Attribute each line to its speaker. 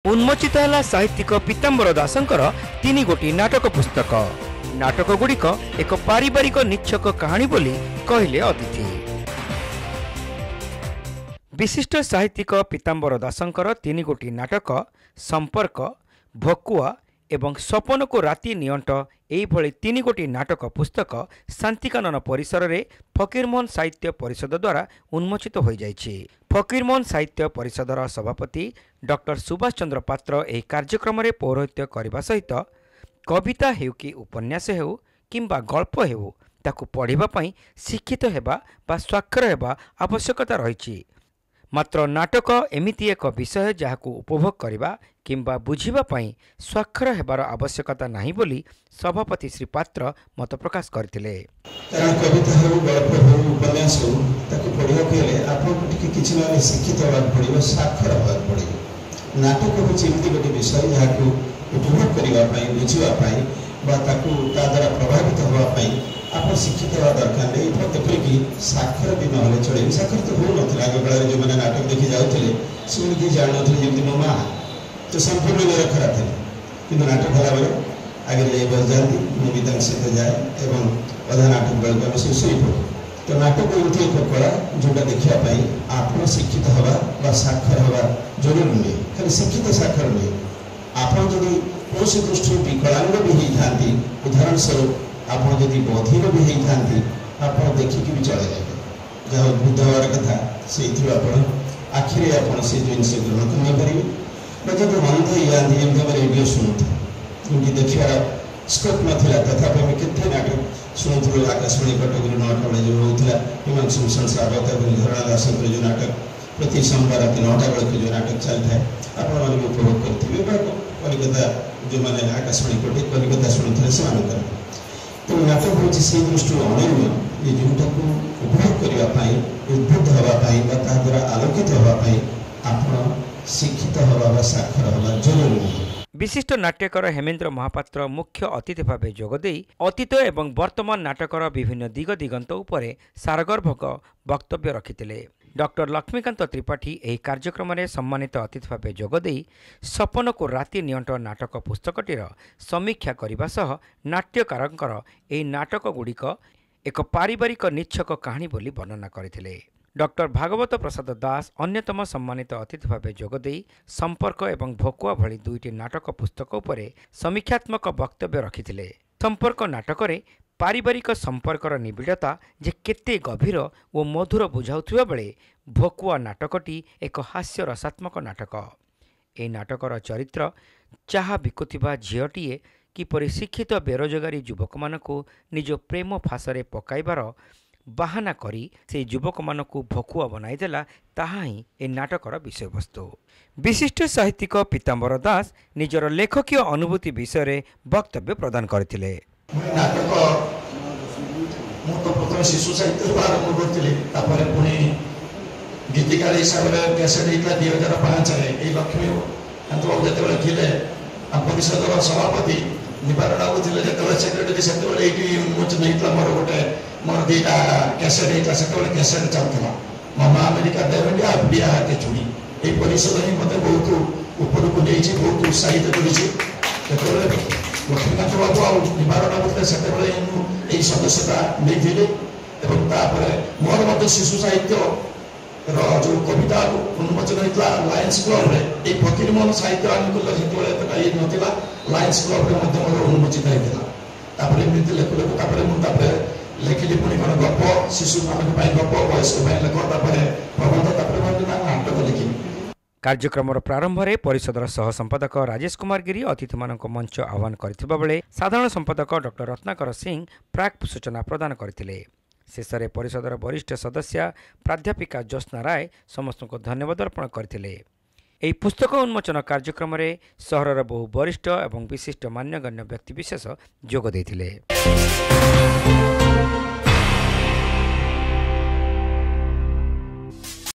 Speaker 1: उन्मोचित है साहित्यिक पीताम्बर दासंकर 3 गोटी नाटक पुस्तक। नाटक गुड़िक एक पारिवारिक निच्छक कहानी बोली कहले अतिथि। विशिष्ट साहित्यिक पीताम्बर दासंकर 3 गोटी नाटक संपर्क, भकुआ एवं सपन को राति नियंट एभली 3 गोटी नाटक पुस्तक शांतिकानन परिसर में फकीरमोहन साहित्य परिषद द्वारा उन्मोचित हो जाइछि। फकीरमोहन साहित्य परिषदर सभापति डॉक्टर सुभाष चंद्र पात्र एही कार्यक्रम में पौरोहित्य करने सहित कविता हेउ कि उपन्यास हेउ किंबा गल्प हेउ ताकू पढ़िबा पई शिक्षित हेबा बा स्वाक्षर हेबा आवश्यकता रहिछि। मात्र नाटक एमिति एक विषय जहाकू उपभोग करबा किंबा बुझिबा पई स्वाक्षर हेबार आवश्यकता नाही बोली सभापति श्री पात्र मत प्रकाश करथिले।
Speaker 2: कारण कविता हो, गल्प हो, उपन्यास हो ताकू पढ़िबा केले आपन किछि ना शिक्षित होबा पड़िबो, स्वाक्षर होबा पड़िबो। नाटक होछि एमिति गोटे विषय जहाकू उपभोग करबा पई, बुझिबा पई बा ताकू ता द्वारा प्रभावित होबा पई आप शिक्षित हवा दरकार नहीं। देखिए कि साक्षर भी ना चले, साक्षर तो हो ना आगे बेला जो मैंने नाटक देखी जाते से किए जान नी जमी मो माँ तो संपूर्ण निरक्षरा थे कि नाटक हला बेले आगे बस जाती मुझे सहित जाए और अधा नाटक बेलू आम शोई पड़ू। तो नाटक एमती एक कला जोटा देखापी आप शिक्षित हवा साक्षर हवा जरूरी नुहे, खाली शिक्षित साक्षर नुहे। आप जदि कौन दृष्टि विकलांग भी होता उदाहरण स्वरूप आप जदि बधिर भी होती आप देखिकी भी चले जाए जहाँ बुद्ध हमार कथा से आखिरी आप जिनस ग्रहण कर पारे जब अंध हो जाती जमी आम रेडियो शुणुत जमी देखार स्कोप नाला तथापि आम के नाटक शुणुलु आकाशवाणी कटक 9टा बेले जो होता हिमांशु भूषण सावत और धरणा दास जो नाटक प्रति सोमवार रात 9टा बेलू जो नाटक चलता है आपण उपभोग करेंगे कलिकता जो मैंने आकाशवाणी कलिकता शुणुते से तो नाटक हूँ से दृष्टि अनन्य ये जोटा को उपभोग करने उद्बुद्ध होगापी द्वारा आलोकित होगापी आप शिक्षित हवा साक्षर हवा जरूरी नहीं।
Speaker 1: विशिष्ट नाट्यकार हेमेन्द्र महापात्र मुख्य अतिथि भाव जोगदे अतीत एवं वर्तमान नाटकर विभिन्न दिग दिगंत उपरे सारगर्भक वक्तव्य रखिथिले। डॉक्टर लक्ष्मीकांत त्रिपाठी एही कार्यक्रम में सम्मानित अतिथि भाव जोगदे सपन को राति नियंट नाटक पुस्तकटीर समीक्षा करने सह नाट्यकारंकर एही नाटक गुड़िक एक पारिवारिक निच्छक कहानी बोली वर्णना करथिले। डॉक्टर भागवत प्रसाद दास अन्यतम सम्मानित अतिथि भाव जोगदे संपर्क एवं भकुआ भली 2टी नाटक पुस्तक उपरे समीक्षात्मक वक्तव्य रखिथिले। संपर्क नाटक पारिवारिक संपर्कर निबिड़ता जे केते गभीर और मधुर बुझाउथिबा बेले भकुआ नाटकटी एक हास्य रसात्मक नाटक। ए नाटकर चरित्र चाहा बिकुथिबा झीटीए किपरि शिक्षित बेरोजगारी युवक मानकु निज प्रेम फासरे पकाइबार बाहाना करी से युवक मानकु भकुआ बनाइदेला ताहा ही ए नाटकर विषय वस्तु। विशिष्ट साहित्यिक पीताम्बर दास निजर लेखकीय अनुभूति विषय वक्तव्य प्रदान करथिले।
Speaker 2: नाटक मु तो प्रथम शिशु साहित्य आरंभ करी पुणी गीतिकार हिसाब से कैसेट होता 2005 लक्ष्मी कांत बाबू जो थे परिषद सभापति निवारण बाबू थे जो सेक्रेटरी से उन्मोचन होता मोर गोटे मोर 2टा कैसेट होता से कैसेट चलता मामा अमेरिका देवेंडिया बिया के चुड़ी ये परिषद ही मत बहुत ऊपर को नहीं बहुत उत्साहित कर लक्ष्मीकांत बाबू आ निवारण बाबू से सदस्यता नहीं मोर मत शिशु साहित्य जो कविता उन्मोचन होता लायंस क्लब ये फकीरमोहन साहित्य अनुकूल जो ना लायंस क्लब मोर उन्मोचित होता लेखु लेखु लिखिली पुणी कौन गप शिशु मान गप वयस्क लेख प्रबंध नाटक लिखी।
Speaker 1: कार्यक्रम प्रारंभ में परिषदर सह संपादक राजेश कुमार गिरी अतिथि मानक मंच आह्वान करथिबा बेले साधारण संपादक डॉक्टर रत्नाकर सिंह प्राक सूचना प्रदान करथिले। शेष में परिषदर वरिष्ठ सदस्य प्राध्यापिका ज्योत्स्ना राय समस्त को धन्यवाद अर्पण करथिले। एही पुस्तक उन्मोचन कार्यक्रम में सहरर बहु वरिष्ठ एवं विशिष्ट मान्यगण्य व्यक्तिविशेष जोग देथिले।